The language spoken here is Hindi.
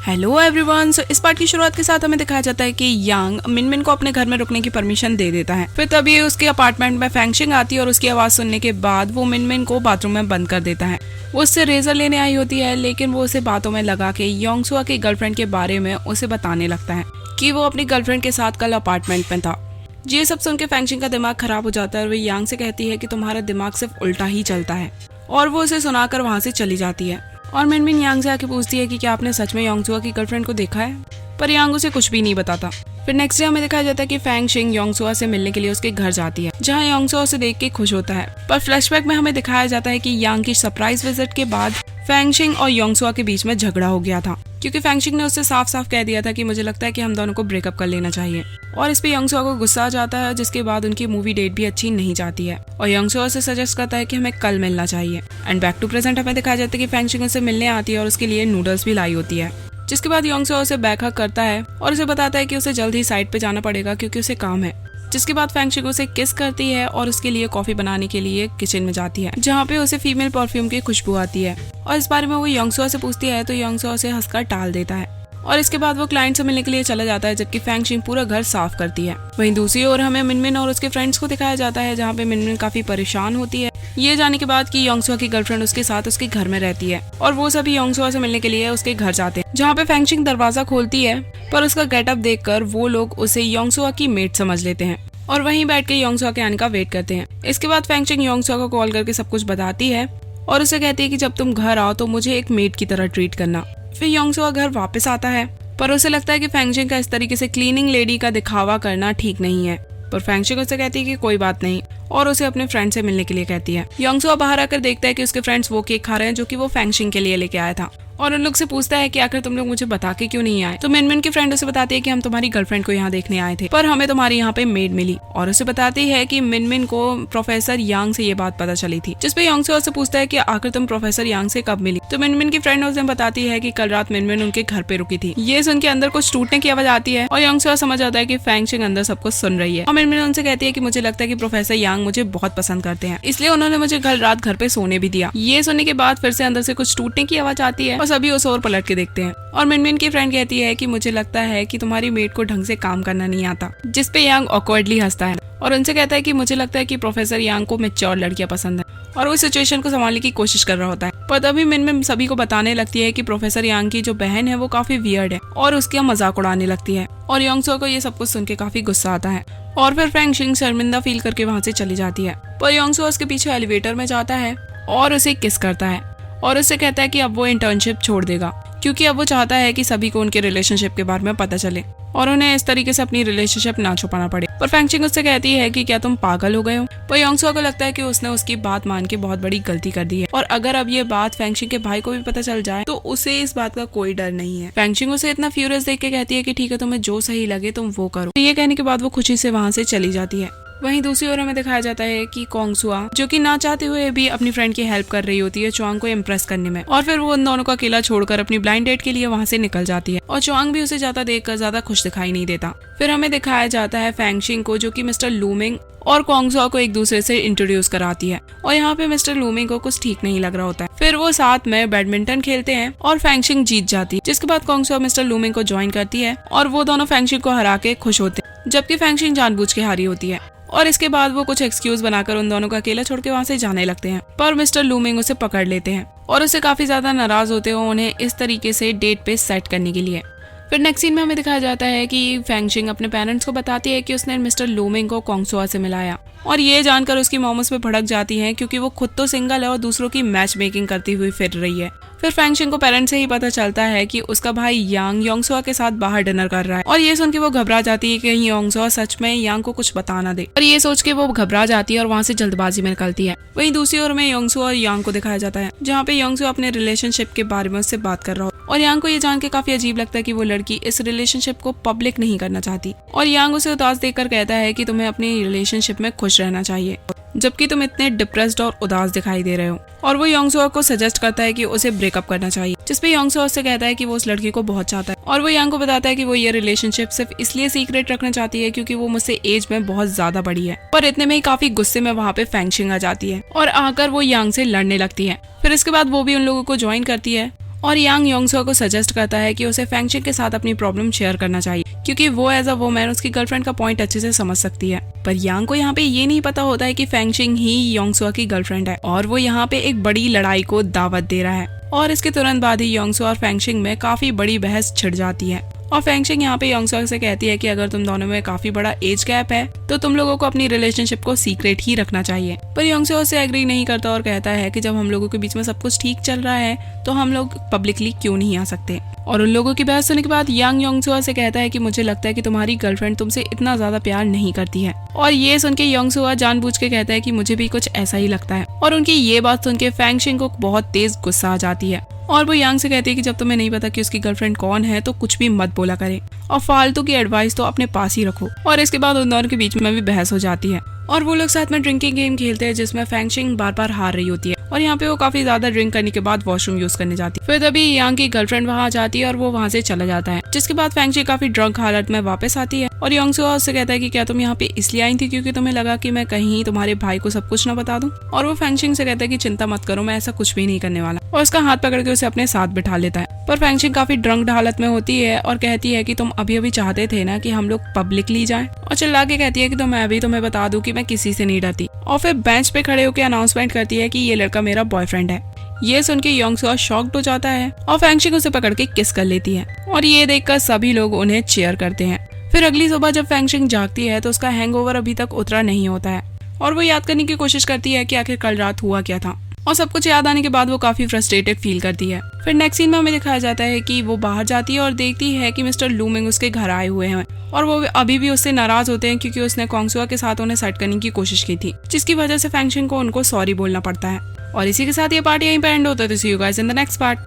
Hello everyone. सो इस पार्ट की शुरुआत के साथ हमें दिखाया जाता है कि यांग मिनमिन को अपने घर में रुकने की परमिशन दे देता है। फिर तभी उसके अपार्टमेंट में फैंगशिंग आती है और उसकी आवाज सुनने के बाद वो मिनमिन को बाथरूम में बंद कर देता है। वो उससे रेजर लेने आई होती है, लेकिन वो उसे बातों में लगा के योंगसुआ की गर्लफ्रेंड के बारे में उसे बताने लगता है कि वो अपनी गर्लफ्रेंड के साथ कल अपार्टमेंट में था। ये सब सुन के फैंगशिंग का दिमाग खराब हो जाता है और वो यांग से कहती है कि तुम्हारा दिमाग सिर्फ उल्टा ही चलता है, और वो उसे सुनाकर वहाँ से चली जाती है। और मिनमिन यांग से आके पूछती है कि क्या आपने सच में योंगसुआ की गर्लफ्रेंड को देखा है, पर यांग उसे कुछ भी नहीं बताता। फिर नेक्स्ट डे हमें दिखाया जाता है कि फैंगशिंग योंगसुआ से मिलने के लिए उसके घर जाती है, जहाँ योंगसुआ उसे देख के खुश होता है। पर फ्लैशबैक में हमें दिखाया जाता है कि यांग की सरप्राइज विजिट के बाद फैंगशिंग और योंगसुआ के बीच में झगड़ा हो गया था, क्योंकि फैंगशिंग ने उससे साफ साफ कह दिया था कि मुझे लगता है कि हम दोनों को ब्रेकअप कर लेना चाहिए। और इस पे योंगसुआ को गुस्सा आ जाता है, जिसके बाद उनकी मूवी डेट भी अच्छी नहीं जाती है और योंगसुआ से सजेस्ट करता है कि हमें कल मिलना चाहिए। एंड बैक टू प्रेजेंट हमें दिखाया जाता है कि फैंगशिंग उसे मिलने आती है और उसके लिए नूडल्स भी लाई होती है, जिसके बाद योंगसुआ उसे बैक हग करता है और उसे बताता है कि उसे जल्द ही साइड पे जाना पड़ेगा क्योंकि उसे काम है। जिसके बाद फैंगशिंग उसे किस करती है और उसके लिए कॉफी बनाने के लिए किचन में जाती है, जहाँ पे उसे फीमेल परफ्यूम की खुशबू आती है और इस बारे में वो योंगसुआ से पूछती है तो योंगसुआ उसे हंसकर टाल देता है। और इसके बाद वो क्लाइंट से मिलने के लिए चला जाता है, जबकि फैंगशिंग पूरा घर साफ करती है। वहीं दूसरी ओर हमें मिनमिन और उसके फ्रेंड्स को दिखाया जाता है, जहाँ पे मिनमिन काफी परेशान होती है ये जाने के बाद कि योंगसुआ की गर्लफ्रेंड उसके साथ उसके घर में रहती है, और वो सभी योंगसुआ से मिलने के लिए उसके घर जाते हैं, जहाँ पे फैंगशिंग दरवाजा खोलती है, पर उसका गेटअप देखकर वो लोग उसे योंगसुआ की मेट समझ लेते हैं और वहीं बैठ के योंगसुआ के आने का वेट करते हैं। इसके बाद फैंगशिंग योंगसुआ को कॉल करके सब कुछ बताती है और उसे कहती है कि जब तुम घर आओ तो मुझे एक मेट की तरह ट्रीट करना। फिर योंगसुआ घर वापस आता है, पर उसे लगता है कि फैंगशिंग का इस तरीके से क्लीनिंग लेडी का दिखावा करना ठीक नहीं है, पर फैंगशिंग उसे कहती है कि कोई बात नहीं और उसे अपने फ्रेंड से मिलने के लिए कहती है। योंगसुआ बाहर आकर देखता है कि उसके फ्रेंड्स वो केक खा रहे हैं जो कि वो फैंगशिंग के लिए लेके आया था, और उन लोग से पूछता है कि आखिर तुम लोग मुझे बता के क्यों नहीं आए। तो मिनमिन की फ्रेंड उसे बताती है कि हम तुम्हारी गर्लफ्रेंड को यहाँ देखने आए थे, पर हमें तुम्हारी यहाँ पे मेड मिली, और उसे बताती है कि मिनमिन को प्रोफेसर यांग से ये बात पता चली थी। जिसपे योंगसुआ से पूछता है कि आखिर तुम प्रोफेसर यांग से कब मिली। तो मिनमिन की फ्रेंड उसे बताती है कि कल रात मिनमिन उनके घर पे रुकी थी। ये सुन के अंदर कुछ टूटने की आवाज आती है और योंगसुआ समझ आता है कि फैंगशिंग अंदर सब कुछ सुन रही है। और मिनमिन उनसे कहती है कि मुझे लगता है कि प्रोफेसर यांग मुझे बहुत पसंद करते हैं, इसलिए उन्होंने मुझे कल रात घर पे सोने भी दिया। ये सुनने के बाद फिर से अंदर से कुछ टूटने की आवाज आती है और सभी उस ओर पलट के देखते हैं, और मिनमिन की फ्रेंड कहती है कि मुझे लगता है कि तुम्हारी मेड को ढंग से काम करना नहीं आता। जिसपे यांग ऑकवर्डली हंसता है और उनसे कहता है कि मुझे लगता है कि प्रोफेसर यांग को मैच्योर लड़कियां पसंद है, और वो सिचुएशन को संभालने की कोशिश कर रहा होता है। पर तभी मिनमिन सभी को बताने लगती है कि प्रोफेसर यांग की जो बहन है वो काफी वियर्ड है और उसका मजाक उड़ाने लगती है, और योंगसुआ को ये सब कुछ सुन के काफी गुस्सा आता है और फिर फैंगशिंग शर्मिंदा फील करके वहाँ से चली जाती है। पर योंगसुआ उसके पीछे एलिवेटर में जाता है और उसे किस करता है और उससे कहता है कि अब वो इंटर्नशिप छोड़ देगा, क्योंकि अब वो चाहता है कि सभी को उनके रिलेशनशिप के बारे में पता चले और उन्हें इस तरीके से अपनी रिलेशनशिप ना छुपाना पड़े। पर फैंगशिंग उससे कहती है कि क्या तुम पागल हो गए हो। पर योंगसुआ को लगता है कि उसने उसकी बात मान के बहुत बड़ी गलती कर दी है, और अगर अब ये बात फैंगशिंग के भाई को भी पता चल जाए तो उसे इस बात का कोई डर नहीं है। फैंगशिंग उसे इतना फ्यूरियस देख के कहती है कि ठीक है, तुम्हें जो सही लगे तुम वो करो। तो ये कहने के बाद वो खुशी से वहाँ से चली जाती है। वहीं दूसरी ओर हमें दिखाया जाता है कि कोंगसुआ जो कि ना चाहते हुए भी अपनी फ्रेंड की हेल्प कर रही होती है चुआंग को इम्प्रेस करने में, और फिर वो उन दोनों को अकेला छोड़कर अपनी ब्लाइंड डेट के लिए वहाँ से निकल जाती है, और चुआंग भी उसे जाता देखकर ज्यादा खुश दिखाई नहीं देता। फिर हमें दिखाया जाता है फैंगशिंग को जो कि मिस्टर लूमिंग और कोंगसुआ को एक दूसरे से इंट्रोड्यूस कराती है, और यहाँ पे मिस्टर लूमिंग को कुछ ठीक नहीं लग रहा होता है। फिर वो साथ में बैडमिंटन खेलते हैं और फैंगशिंग जीत जाती है, जिसके बाद कोंगसुआ मिस्टर लूमिंग को ज्वाइन करती है और वो दोनों फैंगशिंग को हरा के खुश होते हैं, जबकि फैंगशिंग जानबूझ के हारी होती है। और इसके बाद वो कुछ एक्सक्यूज बनाकर उन दोनों को अकेला छोड़ के वहाँ से जाने लगते हैं, पर मिस्टर लूमिंग उसे पकड़ लेते हैं और उससे काफी ज्यादा नाराज होते हैं उन्हें इस तरीके से डेट पे सेट करने के लिए। फिर नेक्स्ट सीन में हमें दिखाया जाता है कि फैंगशिंग अपने पेरेंट्स को बताती है कि उसने मिस्टर लूमिंग को कोंगसुआ से मिलाया, और ये जानकर उसकी मॉम उस पे भड़क जाती है क्योंकि वो खुद तो सिंगल है और दूसरों की मैच मेकिंग करती हुई फिर रही है। फिर फैंगशिंग को पेरेंट्स से ही पता चलता है कि उसका भाई यांग योंगसुआ के साथ बाहर डिनर कर रहा है, और ये सुन के वो घबरा जाती है कि कहीं योंगसुआ सच में यांग को कुछ बता ना दे, और ये सोच के वो घबरा जाती है और वहाँ से जल्दबाजी में निकलती है। वहीं दूसरी ओर में योंगसुआ और यांग को दिखाया जाता है, जहाँ पे योंगसुआ अपने रिलेशनशिप के बारे में उससे बात कर रहा हो, और यांग को ये जान के काफी अजीब लगता है कि वो लड़की इस रिलेशनशिप को पब्लिक नहीं करना चाहती, और यांग उसे उदास देखकर कहता है कि तुम्हें अपनी रिलेशनशिप में खुश रहना चाहिए, जबकि तुम इतने डिप्रेस्ड और उदास दिखाई दे रहे हो। और वो योंगसुआ को सजेस्ट करता है कि उसे ब्रेकअप करना चाहिए, जिसपे योंगसुआ उससे कहता है कि वो उस लड़की को बहुत चाहता है, और वो यांग को बताता है कि वो ये रिलेशनशिप सिर्फ इसलिए सीक्रेट रखना चाहती है क्योंकि वो मुझसे एज में बहुत ज्यादा बड़ी है। पर इतने में ही काफी गुस्से में वहाँ पे फैंगशिंग आ जाती है और आकर वो यांग से लड़ने लगती है। फिर इसके बाद वो भी उन लोगों को ज्वाइन करती है और यांग योंगसो को सजेस्ट करता है कि उसे फैंगशिंग के साथ अपनी प्रॉब्लम शेयर करना चाहिए, क्योंकि वो एज अ वुमन उसकी गर्लफ्रेंड का पॉइंट अच्छे से समझ सकती है। पर यांग को यहाँ पे ये नहीं पता होता है कि फैंगशिंग ही योंगसो की गर्लफ्रेंड है और वो यहाँ पे एक बड़ी लड़ाई को दावत दे रहा है। और इसके तुरंत बाद ही योंगसो और फैंगशिंग में काफी बड़ी बहस छिड़ जाती है और फैंगशिंग यहाँ पे योंगसो से कहती है कि अगर तुम दोनों में काफी बड़ा एज गैप है तो तुम लोगों को अपनी रिलेशनशिप को सीक्रेट ही रखना चाहिए। पर योंगसो उससे एग्री नहीं करता और कहता है कि जब हम लोगों के बीच में सब कुछ ठीक चल रहा है तो हम लोग पब्लिकली क्यों नहीं आ सकते। और उन लोगों की बहस सुनने के बाद यांग योंगसो से कहता है कि मुझे लगता है कि तुम्हारी गर्लफ्रेंड तुमसे इतना ज्यादा प्यार नहीं करती है। और ये सुन के योंगसो जानबूझ के कहता है कि मुझे भी कुछ ऐसा ही लगता है। और उनकी ये बात सुन के फैंगशिंग को बहुत तेज गुस्सा आ जाती है और वो यांग से कहती है कि जब तुम्हें नहीं पता कि उसकी गर्लफ्रेंड कौन है तो कुछ भी मत बोला करे और फालतू की एडवाइस तो अपने पास ही रखो। और इसके बाद उन दोनों के बीच में भी बहस हो जाती है और वो लोग साथ में ड्रिंकिंग गेम खेलते हैं जिसमें फैंगशिंग बार बार हार रही होती है और यहाँ पे वो काफी ज्यादा ड्रिंक करने के बाद वॉशरूम यूज करने जाती है। फिर तभी यांग की गर्लफ्रेंड वहाँ आ जाती है और वो वहाँ से चला जाता है, जिसके बाद फैंगशिंग काफी ड्रंक हालत में वापस आती है और योंगसो उससे कहता है कि क्या तुम यहाँ पे इसलिए आई थी क्योंकि तुम्हें लगा कि मैं कहीं तुम्हारे भाई को सब कुछ न बता दूं। और वो फैंगशिंग से कहता है कि चिंता मत करो, मैं ऐसा कुछ भी नहीं करने वाला और उसका हाथ पकड़ के उसे अपने साथ बिठा लेता है। पर फैंगशिंग काफी ड्रंक हालत में होती है और कहती है कि तुम अभी अभी चाहते थे ना कि हम लोग पब्लिकली जाएं, और चिल्ला के कहती है कि तो मैं अभी तुम्हें बता दूं कि मैं किसी से नहीं डरती। और फिर बेंच पे खड़े होकर अनाउंसमेंट करती है कि ये लड़का मेरा बॉयफ्रेंड है। ये सुन के योंगसो शॉक्ड हो जाता है और फैंगशिंग उसे पकड़ के किस कर लेती है और ये देखकर सभी लोग उन्हें चीयर करते हैं। फिर अगली सुबह जब फैंगशिंग जागती है तो उसका हैंगओवर अभी तक उतरा नहीं होता है और वो याद करने की कोशिश करती है कि आखिर कल रात हुआ क्या था। और सब कुछ याद आने के बाद वो काफी फ्रस्ट्रेटेड फील करती है। फिर नेक्स्ट सीन में हमें दिखाया जाता है कि वो बाहर जाती है और देखती है कि मिस्टर लू मिंग उसके घर आए हुए हैं और वो अभी भी उससे नाराज होते हैं क्योंकि उसने कोंगसुआ के साथ उन्हें सेट करने की कोशिश की थी, जिसकी वजह से फैंगशिंग को उनको सॉरी बोलना पड़ता है। और इसी के साथ ये पार्ट यहीं पे एंड होता है। तो see you guys in the next part.